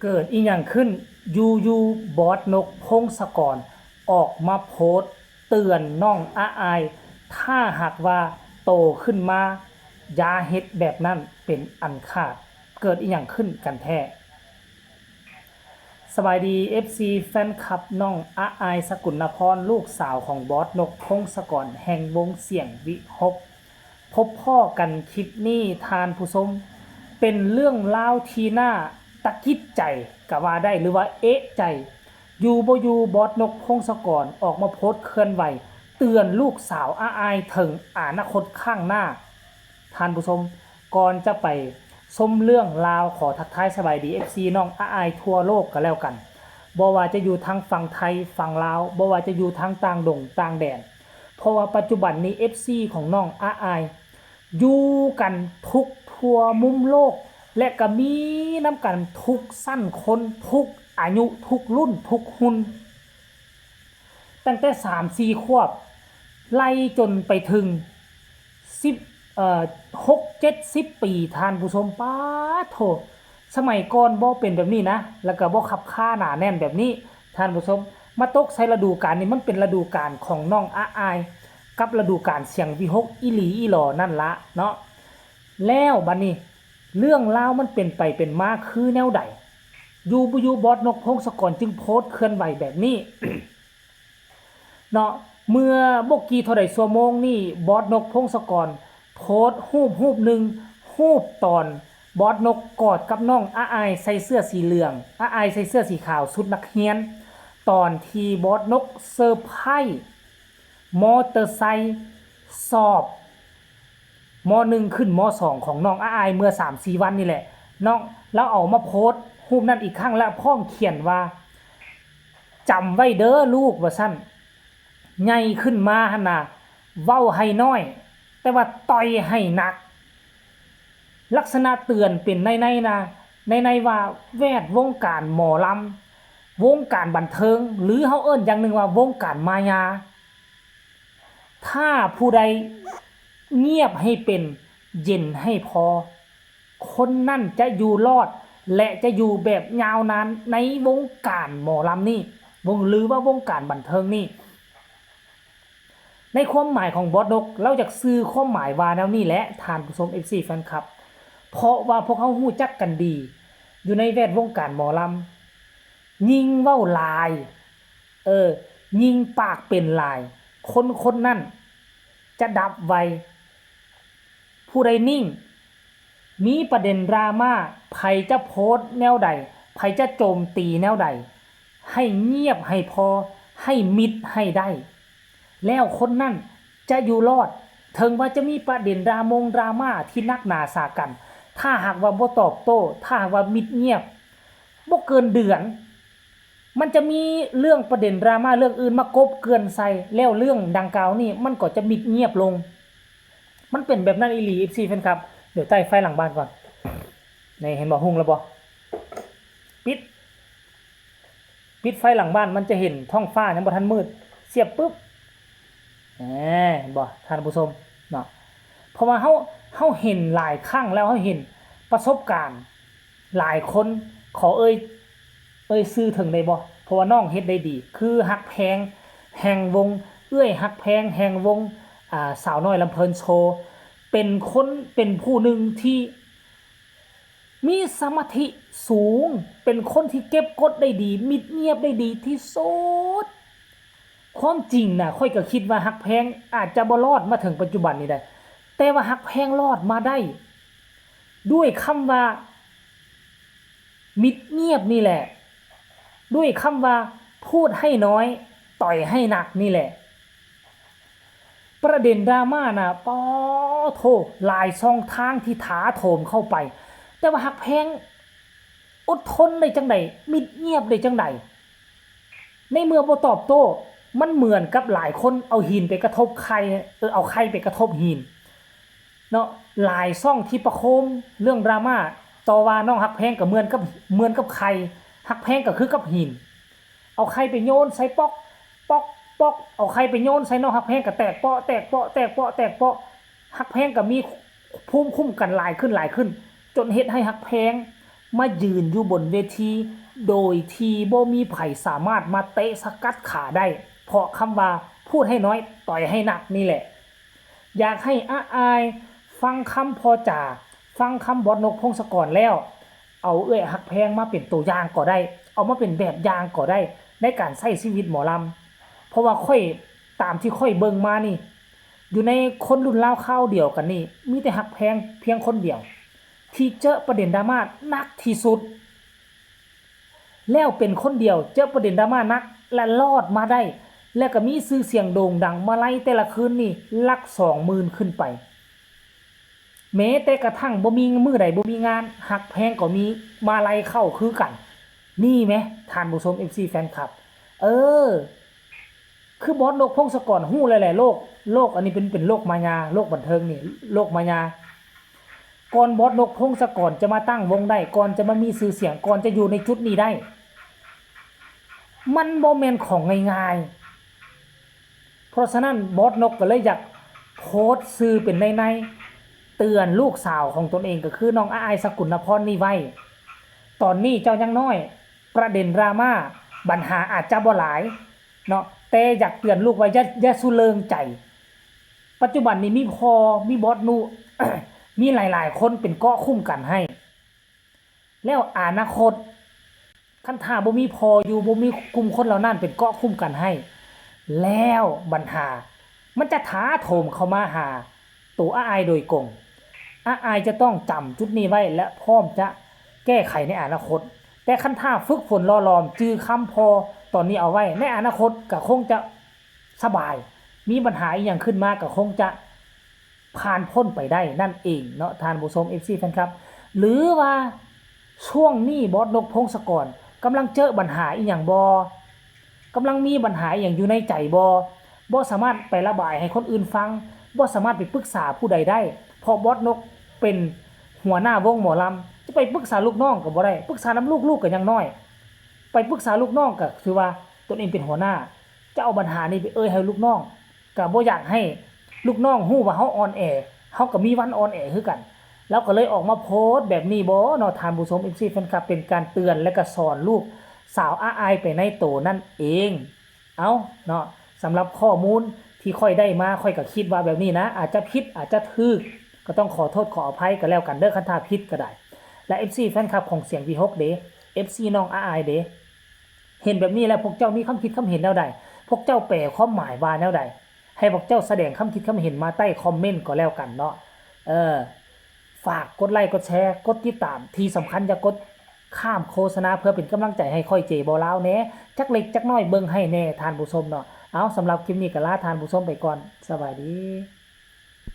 เกิดอีหยังขึ้นยูบอสนกพงศกรออกมาโพสต์เตือนน้องอาอายถ้าหากว่าโตขึ้นมาอย่าเฮ็ดแบบนั้นเป็นอันขาดเกิดอีหยังขึ้นกันแท้สบายดี FC แฟนคลับน้องอาอายสกุลนพรลูกสาวของบอสนกพงศกรแห่งวงเสียงวิภพพบพ่อกันคลิปนี้ทานผู้ชมเป็นเรื่องเล่าทีหน้าตะกิดใจก็ว่าได้หรือว่าเอ๊ะใจอยู่บ่อยู่บอสนกพงศกรออกมาโพสต์เคลื่อนไหวเตือนลูกสาวอาอายถึงอนาคตข้างหน้าท่านผู้ชมก่อนจะไปชมเรื่องราวขอทักทายสบายดี FC น้องอาอายทั่วโลกก็แล้วกันบ่ว่าจะอยู่ทางฝั่งไทยฝั่งลาวบ่ว่าจะอยู่ทางต่างดงต่างแดนเพราะว่าปัจจุบันนี้ FC ของน้องอาอายอยู่กันทุกทั่วมุมโลกและก็มีน้ำกันทุกสั้นคนทุกอายุทุกรุ่นทุกหุ่นตั้งแต่ 3-4 ขวบไล่จนไปถึง6-70 ปีท่านผู้ชมป้าโถสมัยก่อนบ่เป็นแบบนี้นะแล้วก็บ่ขับค่าหนาแน่นแบบนี้ท่านผู้ชมมาตกใส่ฤดูกาลนี้มันเป็นฤดูกาลของน้องอาอายกับฤดูกาลเสียงวิหกอีหลีอีหลอนั่นละเนาะแล้วบัดนี้เรื่องราวมันเป็นไปเป็นมาคือแนวใดอยู่บ่อยู่บอสนกพงศกรจึงโพสต์เคลื่อนไหวแบบนี้ เนาะเมื่อบ่กี่เท่าใดชั่วโมงนี่บอสนกพงศกรโพสต์รูปหนึ่งรูปตอนบอสนกกอดกับน้องอาอายใส่เสื้อสีเหลืองอาอายใส่เสื้อสีขาวชุดนักเรียนตอนที่บอสนกเซอร์ไพรส์มอเตอร์ไซค์สอบม.1 ขึ้นม.2 ของน้องอาอายเมื่อ 3-4 วันนี่แหละน้องแล้วเอามาโพสต์รูปนั้นอีกครั้งแล้วพร้อมเขียนว่าจำไว้เด้อลูกว่าซั่นใหญ่ขึ้นมาหั่นน่ะเว้าให้น้อยแต่ว่าต่อยให้หนักลักษณะเตือนเป็นในว่าแวดวงการหมอลำวงการบันเทิงหรือเฮาเอิ้นอย่างหนึ่งว่าวงการมายาถ้าผู้ใดเงียบให้เป็นเย็นให้พอคนนั่นจะอยู่รอดและจะอยู่แบบยาวนานในวงการหมอลำนี่หรือว่าวงการบันเทิงนี่ในความหมายของบอสนกเราอยากซื้อความหมายว่าแนวนี้แหละท่านผู้ชม FC แฟนคลับเพราะว่าพวกเขาฮู้จักกันดีอยู่ในแวดวงการหมอลำยิงเว้าลายยิงปากเป็นลายคนนั่นจะดับไวผู้ใดนิ่งมีประเด็นดราม่าไผจะโพสต์แนวใดไผจะโจมตีแนวใดให้เงียบให้พอให้มิดให้ได้แล้วคนนั่นจะอยู่รอดถึงว่าจะมีประเด็นดราม่าที่นักหนาสากันถ้าหากว่าบ่ตอบโต้ถ้าหากว่ามิดเงียบบ่เกินเดือนมันจะมีเรื่องประเด็นดราม่าเรื่องอื่นมากบเกินใส่แล้วเรื่องดังกล่าวนี่มันก็จะมิดเงียบลงมันเป็นแบบนั้นอีหลี FC แฟนครับเดี๋ยวใต้ไฟหลังบ้านก่อนนี่เห็นบ่หุ่งแล้วบ่ปิดไฟหลังบ้านมันจะเห็นท้องฟ้ายังบ่ทันมืดเสียบปึ๊บบ่ท่านผู้ชมเนาะเพราะว่าเฮาเห็นหลายครั้งแล้วเฮาเห็นประสบการณ์หลายคนขอเอ่ยชื่อถึงได้บ่เพราะว่าน้องเฮ็ดได้ดีคือฮักแพงแห่งวงฮักแพงแห่งวงสาวน้อยลำเพลินโชว์เป็นผู้หนึ่งที่มีสมาธิสูงเป็นคนที่เก็บกดได้ดีมิดเงียบได้ดีที่สุดความจริงน่ะค่อยก็คิดว่าฮักแพงอาจจะบ่รอดมาถึงปัจจุบันนี้ได้แต่ว่าฮักแพงรอดมาได้ด้วยคำว่ามิดเงียบนี่แหละด้วยคำว่าพูดให้น้อยต่อยให้หนักนี่แหละประเด็นดราม่าน่ะป้อโถหลายช่องทางที่ถาโถมเข้าไปแต่ว่าฮักแพงอดทนได้จังใดมิดเงียบได้จังใดในเมื่อบ่ตอบโต้มันเหมือนกับหลายคนเอาหินไปกระทบไข่เอาไข่ไปกระทบหินเนาะหลายช่องที่ประโคมเรื่องดราม่าต่อว่าน้องฮักแพงก็เหมือนกับไข่ฮักแพงก็คือกับหินเอาไข่ไปโยนใส่ป๊อกเอาไข่ไปโยนใส่น้องฮักแพงก็แตกเปาะฮักแพงก็มีภูมิคุ้มกันหลายขึ้นจนเฮ็ดให้ฮักแพง มายืนอยู่บนเวทีโดยที่บ่มีไผสามารถมาเตะสกัดขาได้เพราะคำว่าพูดให้น้อยต่อยให้หนักนี่แหละอยากให้อาอายฟังคำพอจ่าฟังคำบอสนกพงศกรแล้วเอาเอื้อยฮักแพงมาเป็นตัวอย่างก็ได้เอามาเป็นแบบอย่างก็ได้ในการใช้ชีวิตหมอลำเพราะว่าค่อยตามที่ค่อยเบิ่งมานี่อยู่ในคนรุ่นราวคราวเดียวกันนี่มีแต่ฮักแพงเพียงคนเดียวที่เจอประเด็นดราม่าหนักที่สุดแล้วเป็นคนเดียวเจอประเด็นดราม่านักและรอดมาได้แล้วก็มีชื่อเสียงโด่งดังมาไล่แต่ละคืนนี่หลัก 20,000 ขึ้นไปแม้แต่กระทั่งบ่มีมื้อใดบ่มีงานหักแพงก็มีมาไล่เข้าคือกันนี่แหมท่านผู้ชม FC แฟนคลับคือบอสนกพงศกรฮู้หลายๆโลกอันนี้เป็นโลกมายาโลกบันเทิงนี่โลกมายาก่อนบอสนกพงศกรจะมาตั้งวงได้ก่อนจะมามีชื่อเสียงก่อนจะอยู่ในจุดนี้ได้มันบ่แม่นของง่ายๆเพราะฉะนั้นบอสนกก็เลยอยากโพสต์สื่อเป็นในเตือนลูกสาวของตนเองก็คือน้องอายสกุลพรนี่ไว้ตอนนี้เจ้ายังน้อยประเด็นดราม่าปัญหาอาจจะบ่หลายเนาะแต่อยากเตือนลูกไว้อย่าสุเริงใจปัจจุบันนี้มีพอมีบอสนู มีหลายๆคนเป็นเกาะคุ้มกันให้แล้วอนาคตคันถ้าบ่มีพออยู่บ่มีกลุ่มคนเหล่านั้นเป็นเกาะคุ้มกันให้แล้วปัญหามันจะถาโถมเข้ามาหาตัวอายโดยกงอายจะต้องจำจุดนี้ไว้และพร้อมจะแก้ไขในอนาคตแต่คันถ้าฝึกฝนรอลอมจื้อคำพอตอนนี้เอาไว้ในอนาคตก็คงจะสบายมีปัญหาอีกอย่างขึ้นมาก็คงจะผ่านพ้นไปได้นั่นเองเนาะท่านผู้ชม FC แฟนครับหรือว่าช่วงนี้บอสนกพงศกรกำลังเจอปัญหาอีกอย่างกำลังมีปัญหาอย่างอยู่ในใจบ่สามารถไประบายให้คนอื่นฟังบ่สามารถไปปรึกษาผู้ใดได้เพราะบอสนกเป็นหัวหน้าวงหมอลำจะไปปรึกษาลูกน้องก็บ่ได้ปรึกษาน้ำลูกก็ยังน้อยไปปรึกษาลูกน้องก็คือว่าตนเองเป็นหัวหน้าจะเอาปัญหานี้ไปให้ลูกน้องก็บ่อยากให้ลูกน้องฮู้ว่าเฮาอ่อนแอเฮาก็มีวันอ่อนแอคือกันแล้วก็เลยออกมาโพสต์แบบนี้บ่เนาะท่านผู้ชม FC แฟนคลับเป็นการเตือนและก็สอนลูกสาวอายไปในโตนั่นเองเอาเนาะสำหรับข้อมูลที่ค่อยได้มาค่อยก็คิดว่าแบบนี้นะอาจจะผิดอาจจะถูกก็ต้องขอโทษขออภัยกันแล้วกันเด้อคันถ้าผิดก็ได้และ FC แฟนคลับของเสียงวีฮกเด้ FC น้องอายเด้เห็นแบบนี้แล้วพวกเจ้ามีความคิดความเห็นแนวใดพวกเจ้าแปลความหมายว่าแนวใดให้พวกเจ้าแสดงความคิดความเห็นมาใต้คอมเมนต์ก็แล้วกันเนาะฝากกดไลค์กดแชร์กดติดตามที่สำคัญอย่ากดข้ามโฆษณาเพื่อเป็นกำลังใจให้ค่อยเจบ่ลาวแหน่จักเล็กจักน้อยเบิ่งให้แน่ท่านผู้ชมเนาะเอาสำหรับคลิปนี้ก็ลาท่านผู้ชมไปก่อนสวัสดี